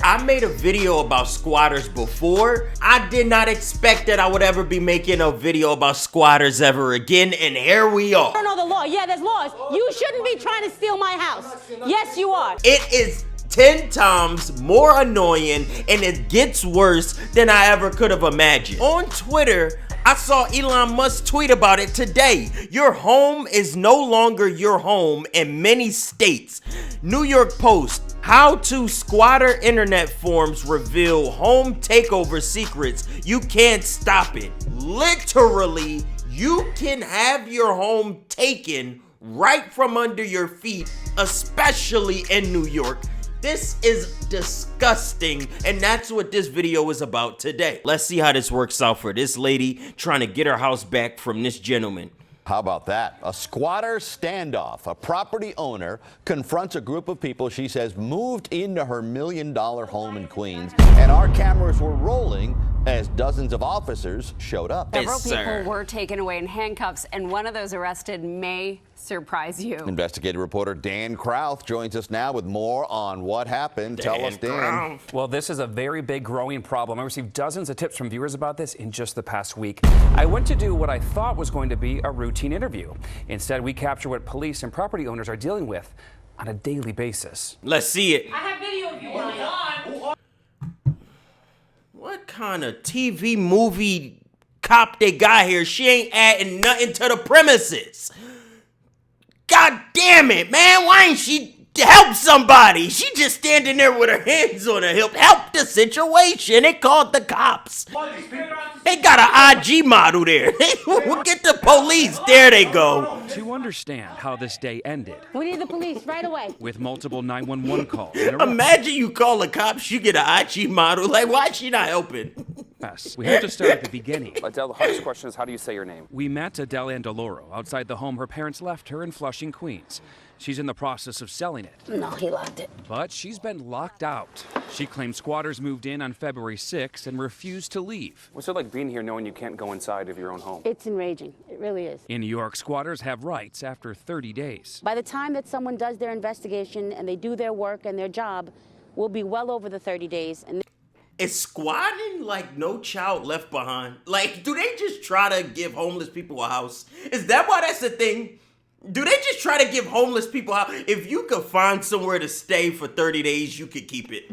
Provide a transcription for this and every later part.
I made a video about squatters before. I did not expect that I would ever be making a video about squatters ever again, and here we are. I don't know the law. Yeah, there's laws. You shouldn't be trying to steal my house. Yes, you are. It is 10 times more annoying, and it gets worse than I ever could have imagined. On Twitter, I saw Elon Musk tweet about it today. Your home is no longer your home in many states. New York Post, how to squatter internet forums reveal home takeover secrets. You can't stop it. Literally, you can have your home taken right from under your feet, especially in New York. This is disgusting, and that's what this video is about today. Let's see how this works out for this lady trying to get her house back from this gentleman. How about that? A squatter standoff. A property owner confronts a group of people she says moved into her $1 million home in Queens, and our cameras were rolling as dozens of officers showed up. Several people were taken away in handcuffs, and one of those arrested may surprise you. Investigative reporter Dan Krauth joins us now with more on what happened. Tell us, Dan. Well, this is a very big growing problem. I received dozens of tips from viewers about this in just the past week. I went to do what I thought was going to be a routine interview. Instead, we capture what police and property owners are dealing with on a daily basis. Let's see it. I have video of you, Ryan. What kind of TV movie cop they got here? She ain't adding nothing to the premises. God damn it, man. Why ain't she help somebody? She just standing there with her hands on her hip. Help the situation. They called the cops. They got an IG model there. We'll get the police. There they go. To understand how this day ended, We need the police right away. with multiple 911 calls and Imagine you call the cops, you get an IG model. Like, why is she not helping? arrests, we have to start at the beginning. Adele, the hardest question is how do you say your name? We met Adele Andaloro outside the home her parents left her in Flushing, Queens. She's in the process of selling it, No, he locked it. but she's been locked out. She claims squatters moved in on February 6th and refused to leave. What's it like being here knowing you can't go inside of your own home? It's enraging. It really is. In New York, squatters have rights after 30 days. By the time that someone does their investigation and they do their work and their job, we'll be well over the 30 days. And Is squatting like No Child Left Behind? Like, do they just try to give homeless people a house? Is that why that's a thing? Do they just try to give homeless people a house? If you could find somewhere to stay for 30 days, you could keep it.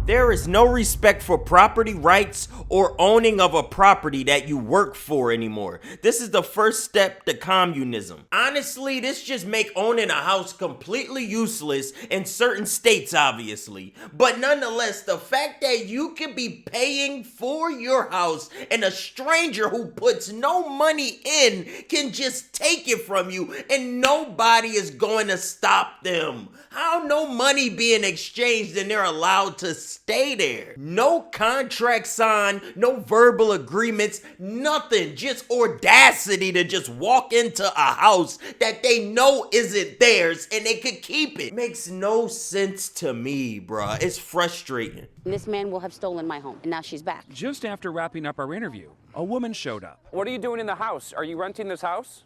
There is no respect for property rights or owning of a property that you work for anymore. This is the first step to communism. Honestly, this just make owning a house completely useless in certain states, obviously. But nonetheless, the fact that you could be paying for your house and a stranger who puts no money in can just take it from you and nobody is going to stop them. How no money being exchanged and they're allowed to stay there? No contract signed, no verbal agreements, nothing. Just audacity to just walk into a house that they know isn't theirs and they could keep it. Makes no sense to me, bruh. It's frustrating. this man will have stolen my home, and now she's back. Just after wrapping up our interview, a woman showed up. What are you doing in the house? Are you renting this house?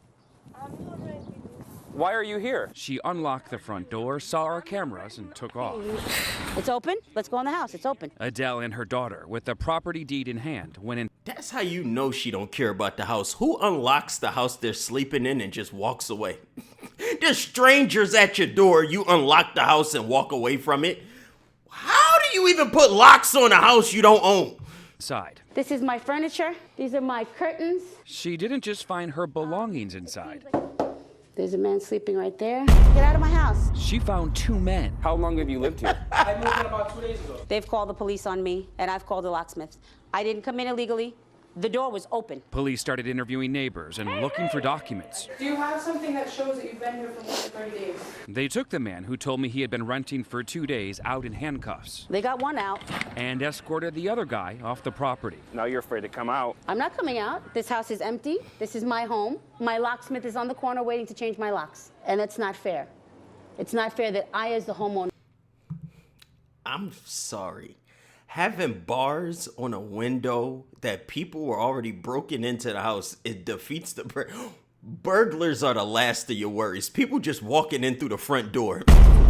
Why are you here? She unlocked the front door, saw our cameras, and took off. It's open? Let's go in the house. It's open. Adele and her daughter, with the property deed in hand, went in. That's how you know she don't care about the house. Who unlocks the house they're sleeping in and just walks away? There's strangers at your door. You unlock the house and walk away from it. How do you even put locks on a house you don't own? Inside. This is my furniture. These are my curtains. She didn't just find her belongings inside. There's a man sleeping right there. Get out of my house. She found two men. How long have you lived here? I moved in about 2 days ago. They've called the police on me, and I've called the locksmiths. I didn't come in illegally. The door was open. Police started interviewing neighbors and looking for documents. Do you have something that shows that you've been here for more than 30 days? They took the man who told me he had been renting for 2 days out in handcuffs They got one out. and escorted the other guy off the property. Now you're afraid to come out. I'm not coming out. This house is empty. This is my home. My locksmith is on the corner waiting to change my locks. And it's not fair. It's not fair that I, as the homeowner... I'm sorry. Having bars on a window that people were already broken into the house, it defeats the... Burglars are the last of your worries. People just walking in through the front door.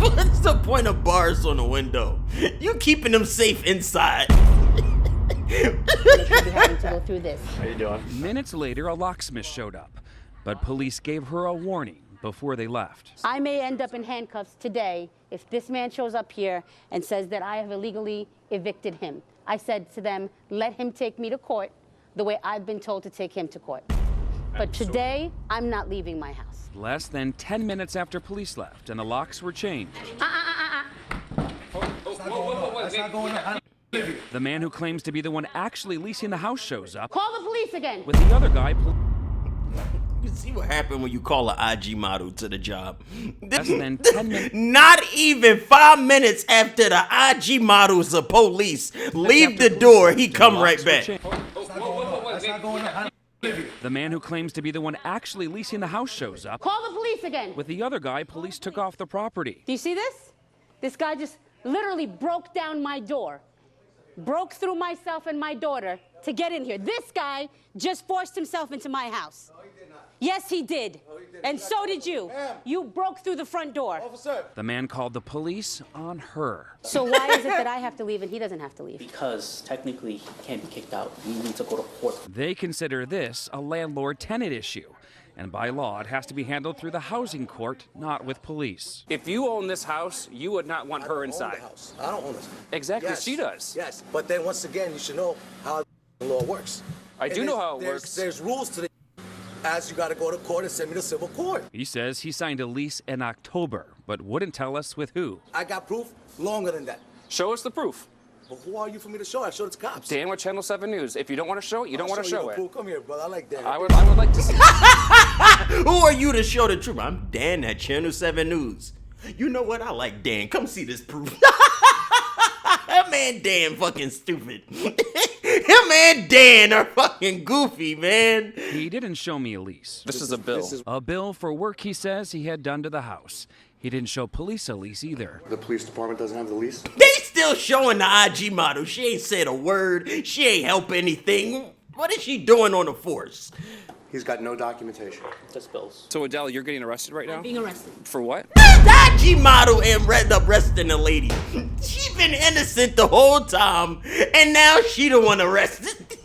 What's the point of bars on the window? You keeping them safe inside. They should be having to go through this. How you doing? Minutes later, a locksmith showed up, but police gave her a warning before they left. I may end up in handcuffs today if this man shows up here and says that I have illegally evicted him. I said to them, let him take me to court the way I've been told to take him to court. But today, I'm not leaving my house. Less than 10 minutes after police left and the locks were changed, the man who claims to be the one actually leasing the house shows up Call the police again. with the other guy. You see what happened when you call an IG model to the job. Less than 10 minutes. Not even 5 minutes after the IG models the police leave the door, he come right back. The man who claims to be the one actually leasing the house shows up Call the police again. with the other guy. Police took off the property. Do you see this? This guy just literally broke down my door, broke through myself and my daughter to get in here. This guy just forced himself into my house. No, he did not. Yes, he did. No, he didn't. And so did you. You broke through the front door. Officer. The man called the police on her. So why is it that I have to leave and he doesn't have to leave? Because technically he can't be kicked out. We need to go to court. They consider this a landlord-tenant issue, and by law it has to be handled through the housing court, not with police. If you own this house, you would not want her inside. I don't own this. Exactly, Yes. she does. Yes, but then once again, you should know how the law works. I do know how it there's- works. There's rules to the as you got to go to court and send me to civil court. He says he signed a lease in October, but wouldn't tell us with who. I got proof longer than that. Show us the proof. But who are you for me to show? I showed it to cops. Dan with Channel 7 News. If you don't want to show it, you don't want to show the it. proof. Come here, brother. I like that. I would like to see. Who are you to show the truth? I'm Dan at Channel 7 News. You know what? I like Dan. Come see this proof. That man Dan fucking stupid. Him and Dan are fucking goofy, man. He didn't show me a lease. This is a bill. A bill for work he says he had done to the house. He didn't show police a lease either. The police department doesn't have the lease? They still showing the IG model. She ain't said a word. She ain't help anything. What is she doing on the force? He's got no documentation. Just bills. So Adele, you're getting arrested right now? Being arrested. For what? The IG model and arresting the lady. She been innocent the whole time, and now she the one arrested.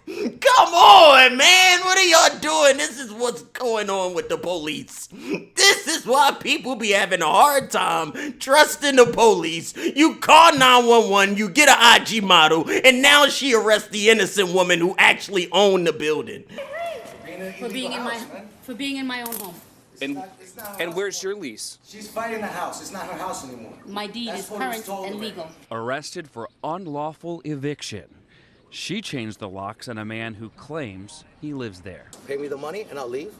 Come on, man. What are y'all doing? This is what's going on with the police. This is why people be having a hard time trusting the police. You call 911, you get an IG model, and now she arrests the innocent woman who actually owned the building. For being in my own home. And where's your lease? She's fighting the house. It's not her house anymore. My deed That's is what was current told and to her. legal. Arrested for unlawful eviction. She changed the locks on a man who claims he lives there. Pay me the money and I'll leave.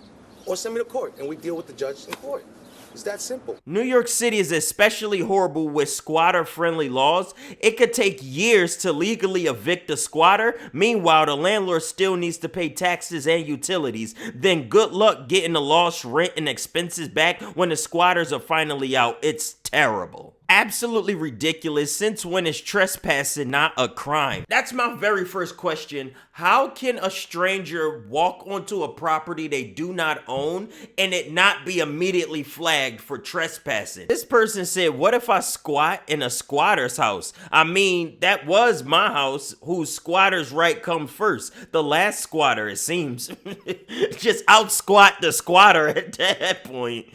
Or send me to court and we deal with the judge in court. It's that simple. New York City is especially horrible with squatter-friendly laws. It could take years to legally evict a squatter. Meanwhile, the landlord still needs to pay taxes and utilities. Then good luck getting the lost rent and expenses back when the squatters are finally out. It's terrible. Absolutely ridiculous. Since when is trespassing not a crime? That's my very first question. How can a stranger walk onto a property they do not own and it not be immediately flagged for trespassing? This person said, what if I squat in a squatter's house? I mean, that was my house, whose squatter's right comes first. The last squatter, it seems. Just out squat the squatter at that point.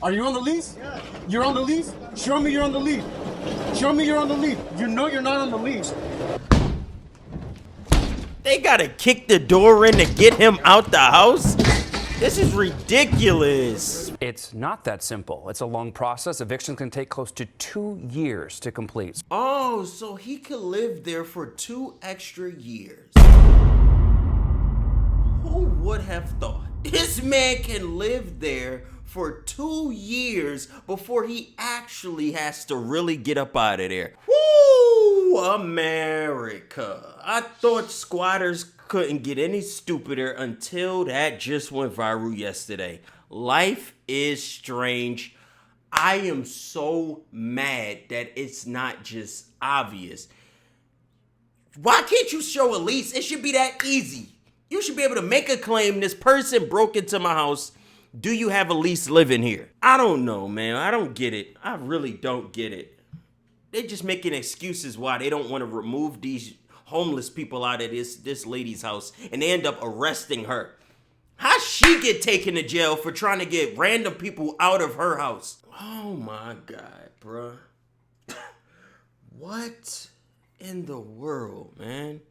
Are you on the lease? Yeah. You're on the lease? Show me you're on the lease. Show me you're on the lease. You know you're not on the lease. They gotta kick the door in to get him out the house? This is ridiculous. It's not that simple. It's a long process. Evictions can take close to 2 years to complete. Oh, so he could live there for 2 extra years. Who would have thought? This man can live there for 2 years before he actually has to really get up out of there. Woo! America. I thought squatters couldn't get any stupider until that just went viral yesterday. Life is strange. I am so mad that it's not just obvious. Why can't you show a lease? It should be that easy. You should be able to make a claim. This person broke into my house. Do you have a lease living here? I don't know, man. I don't get it. I really don't get it. They're just making excuses why they don't want to remove these homeless people out of this lady's house, and they end up arresting her. How she get taken to jail for trying to get random people out of her house? Oh my God, bruh. What in the world, man?